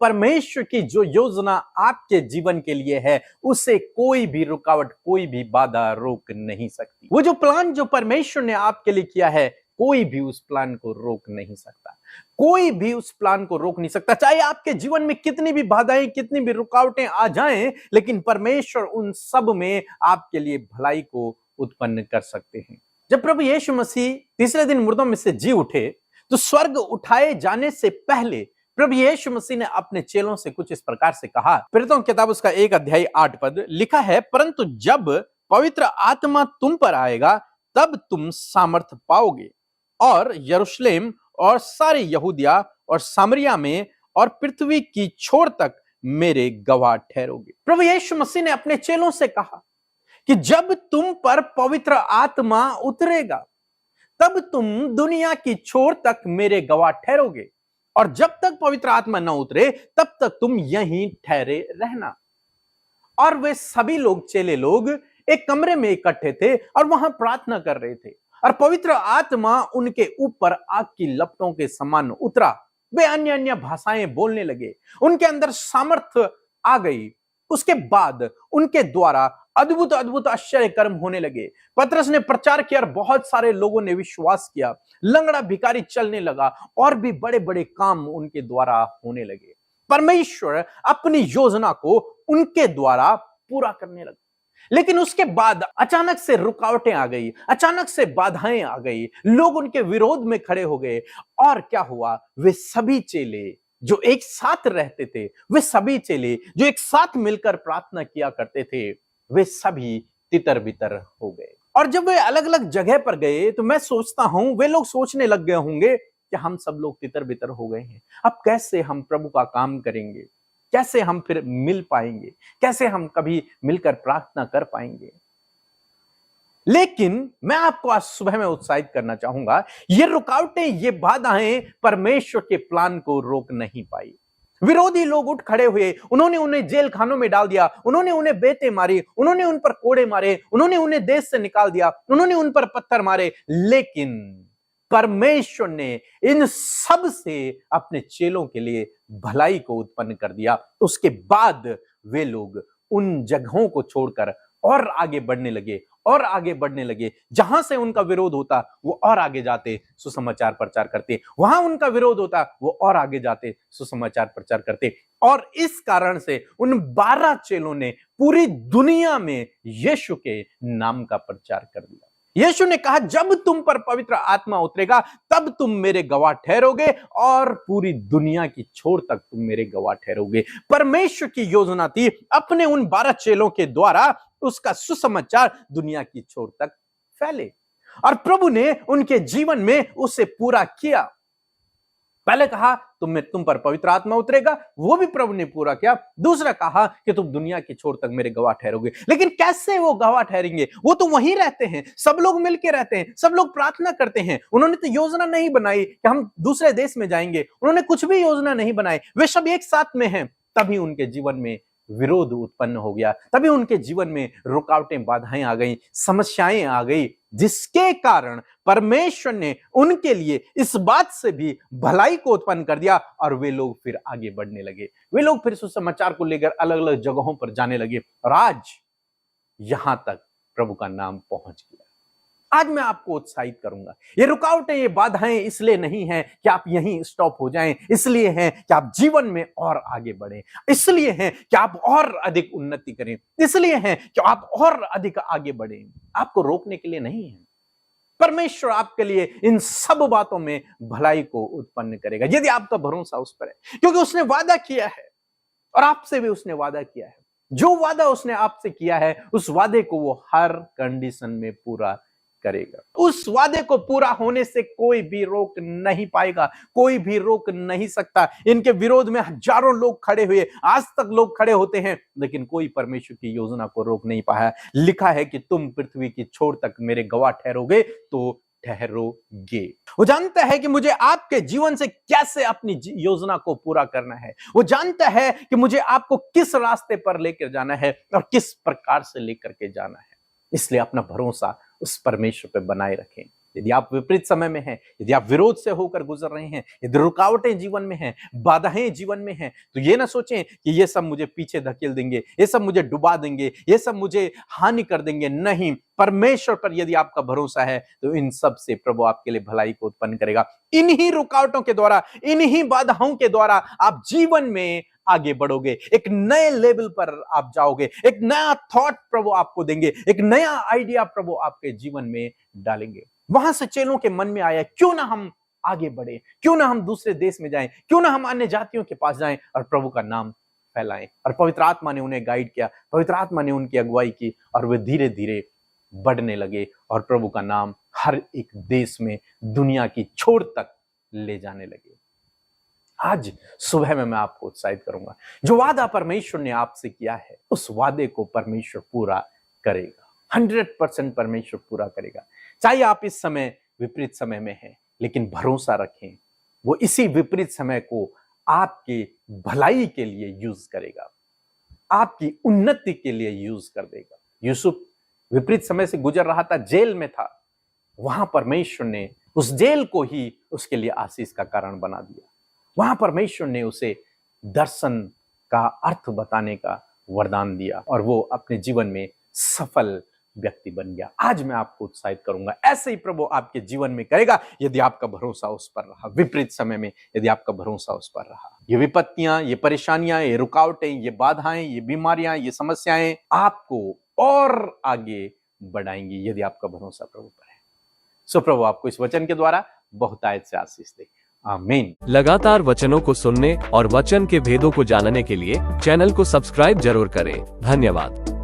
परमेश्वर की जो योजना आपके जीवन के लिए है, उसे कोई भी रुकावट, कोई भी बाधा रोक नहीं सकती। वो जो प्लान जो परमेश्वर ने आपके लिए किया है, कोई भी उस प्लान को रोक नहीं सकता। कोई भी उस प्लान को रोक नहीं सकता। चाहे आपके जीवन में कितनी भी बाधाएं, कितनी भी रुकावटें आ जाएं, लेकिन परमेश्वर उन सब में आपके लिए भलाई को उत्पन्न कर सकते हैं। जब प्रभु यीशु मसीह तीसरे दिन मुर्दों में से जी उठे, तो स्वर्ग उठाए जाने से पहले प्रभु यीशु मसीह ने अपने चेलों से कुछ इस प्रकार से कहा। प्रेरितों की किताब उसका 1 अध्याय 8 पद लिखा है, परंतु जब पवित्र आत्मा तुम पर आएगा, तब तुम सामर्थ पाओगे और यरूशलेम और सारे यहूदिया और सामरिया में और पृथ्वी की छोर तक मेरे गवाह ठहरोगे। प्रभु यीशु मसीह ने अपने चेलों से कहा कि जब तुम पर पवित्र आत्मा उतरेगा, तब तुम दुनिया की छोर तक मेरे गवाह ठहरोगे, और जब तक पवित्र आत्मा न उतरे तब तक तुम यहीं ठहरे रहना। और वे सभी लोग, चेले लोग, एक कमरे में इकट्ठे थे और वहां प्रार्थना कर रहे थे, और पवित्र आत्मा उनके ऊपर आग की लपटों के समान उतरा। वे अन्य अन्य भाषाएं बोलने लगे, उनके अंदर सामर्थ्य आ गई। उसके बाद उनके द्वारा अद्भुत अद्भुत आश्चर्य कर्म होने लगे। पतरस ने प्रचार किया और बहुत सारे लोगों ने विश्वास किया। लंगड़ा भिखारी चलने लगा और भी बड़े बड़े काम उनके द्वारा होने लगे। परमेश्वर अपनी योजना को उनके द्वारा पूरा करने लगा। लेकिन उसके बाद अचानक से रुकावटें आ गई, अचानक से बाधाएं आ गई, लोग उनके विरोध में खड़े हो गए। और क्या हुआ? वे सभी चेले जो एक साथ रहते थे, वे सभी चेले जो एक साथ मिलकर प्रार्थना किया करते थे, वे सभी तितर बितर हो गए। और जब वे अलग अलग जगह पर गए, तो मैं सोचता हूं वे लोग सोचने लग गए होंगे कि हम सब लोग तितर बितर हो गए हैं, अब कैसे हम प्रभु का काम करेंगे, कैसे हम फिर मिल पाएंगे, कैसे हम कभी मिलकर प्रार्थना कर पाएंगे। लेकिन मैं आपको आज सुबह में उत्साहित करना चाहूंगा, ये रुकावटें, ये बाधाएं परमेश्वर के प्लान को रोक नहीं पाई। विरोधी लोग उठ खड़े हुए, उन्होंने उन्हें जेल खानों में डाल दिया, उन्होंने उन्हें बेटे मारी, उन्होंने उन पर कोड़े मारे, उन्होंने उन्हें देश से निकाल दिया, उन्होंने उन पर पत्थर मारे। लेकिन परमेश्वर ने इन सब से अपने चेलों के लिए भलाई को उत्पन्न कर दिया। उसके बाद वे लोग उन जगहों को छोड़कर और आगे बढ़ने लगे और आगे बढ़ने लगे। जहां से उनका विरोध होता वो और आगे जाते, सुसमाचार प्रचार करते। वहां उनका विरोध होता वो और आगे जाते, सुसमाचार प्रचार करते। और इस कारण से उन 12 चेलों ने पूरी दुनिया में यीशु के नाम का प्रचार कर दिया। यीशु ने कहा, जब तुम पर पवित्र आत्मा उतरेगा, तब तुम मेरे गवाह ठहरोगे और पूरी दुनिया की छोर तक तुम मेरे गवाह ठहरोगे। परमेश्वर की योजना थी अपने उन 12 चेलों के द्वारा उसका सुसमाचार दुनिया की छोर तक फैले, और प्रभु ने उनके जीवन में उसे पूरा किया। पहले कहा तुम पर पवित्र आत्मा उतरेगा, वो भी प्रभु ने पूरा किया। दूसरा कहा कि तुम दुनिया की छोर तक मेरे गवाह ठहरोगे। लेकिन कैसे वो गवाह ठहरेंगे? वो तो वहीं रहते हैं, सब लोग मिलके रहते हैं, सब लोग प्रार्थना करते हैं। उन्होंने तो योजना नहीं बनाई कि हम दूसरे देश में जाएंगे, उन्होंने कुछ भी योजना नहीं बनाई। वे सब एक साथ में हैं। तभी उनके जीवन में विरोध उत्पन्न हो गया, तभी उनके जीवन में रुकावटें, बाधाएं आ गई, समस्याएं आ गई, जिसके कारण परमेश्वर ने उनके लिए इस बात से भी भलाई को उत्पन्न कर दिया। और वे लोग फिर आगे बढ़ने लगे, वे लोग फिर सुसमाचार को लेकर अलग अलग जगहों पर जाने लगे, और आज यहां तक प्रभु का नाम पहुंच गया। आज मैं आपको उत्साहित करूंगा। ये रुकावटें, ये बाधाएं इसलिए नहीं है कि आप यहीं स्टॉप हो जाएं, इसलिए हैं कि आप जीवन में और आगे बढ़ें, इसलिए हैं कि आप और अधिक उन्नति करें, इसलिए हैं कि आप और अधिक आगे बढ़ें। आपको रोकने के लिए नहीं है। परमेश्वर आपके लिए इन सब बातों में भलाई को उत्पन्न करेगा, यदि आपका भरोसा उस पर है, क्योंकि उसने वादा किया है और आपसे भी उसने वादा किया है। जो वादा उसने आपसे किया है, उस वादे को वो हर कंडीशन में पूरा करेगा। उस वादे को पूरा होने से कोई भी रोक नहीं पाएगा, कोई भी रोक नहीं सकता। इनके विरोध में हजारों लोग खड़े हुए, आज तक लोग खड़े होते हैं, लेकिन कोई परमेश्वर की योजना को रोक नहीं पाया। लिखा है कि तुम पृथ्वी की छोर तक मेरे गवाह ठहरोगे, तो ठहरोगे। वो जानता है कि मुझे आपके जीवन से कैसे अपनी योजना को पूरा करना है। वो जानता है कि मुझे आपको किस रास्ते पर लेकर जाना है और किस प्रकार से लेकर के जाना है। इसलिए अपना भरोसा उस परमेश्वर पे बनाए रखें। यदि आप विपरीत समय में हैं, यदि आप विरोध से होकर गुजर रहे हैं, यदि रुकावटें जीवन में हैं, बाधाएं जीवन में हैं, तो ये ना सोचें कि ये सब मुझे पीछे धकेल देंगे, ये सब मुझे डुबा देंगे, ये सब मुझे हानि कर देंगे। नहीं, परमेश्वर पर यदि आपका भरोसा है तो इन सब से प्रभु आपके लिए भलाई को उत्पन्न करेगा। इन्हीं रुकावटों के द्वारा, इन्हीं बाधाओं के द्वारा आप जीवन में आगे बढ़ोगे, एक नए लेवल पर आप जाओगे, एक नया थॉट प्रभु आपको देंगे, एक नया आइडिया प्रभु आपके जीवन में डालेंगे। वहां से चेलों के मन में आया, क्यों ना हम आगे बढ़े, क्यों ना हम दूसरे देश में जाएं, क्यों ना हम अन्य जातियों के पास जाएं और प्रभु का नाम फैलाएं। और पवित्र आत्मा ने उन्हें गाइड किया, पवित्र आत्मा ने उनकी अगुवाई की और वे धीरे धीरे बढ़ने लगे और प्रभु का नाम हर एक देश में, दुनिया की छोर तक ले जाने लगे। आज सुबह में मैं आपको उत्साहित करूंगा, जो वादा परमेश्वर ने आपसे किया है उस वादे को परमेश्वर पूरा करेगा। 100% परमेश्वर पूरा करेगा। चाहे आप इस समय विपरीत समय में हैं, लेकिन भरोसा रखें, वो इसी विपरीत समय को आपके भलाई के लिए यूज करेगा, आपकी उन्नति के लिए यूज कर देगा। यूसुफ विपरीत समय से गुजर रहा था, जेल में था, वहां परमेश्वर ने उस जेल को ही उसके लिए आशीष का कारण बना दिया। वहां परमेश्वर ने उसे दर्शन का अर्थ बताने का वरदान दिया और वो अपने जीवन में सफल व्यक्ति बन गया। आज मैं आपको उत्साहित करूंगा, ऐसे ही प्रभु आपके जीवन में करेगा यदि आपका भरोसा उस पर रहा। विपरीत समय में यदि आपका भरोसा उस पर रहा, ये विपत्तियां, ये परेशानियां, ये रुकावटें, ये बाधाएं, ये बीमारियां, ये समस्याएं आपको और आगे बढ़ाएंगी यदि आपका भरोसा प्रभु पर है। सो प्रभु आपको इस वचन के द्वारा बहुतायत से आशीष दे। आमीन। लगातार वचनों को सुनने और वचन के भेदों को जानने के लिए चैनल को सब्सक्राइब जरूर करें। धन्यवाद।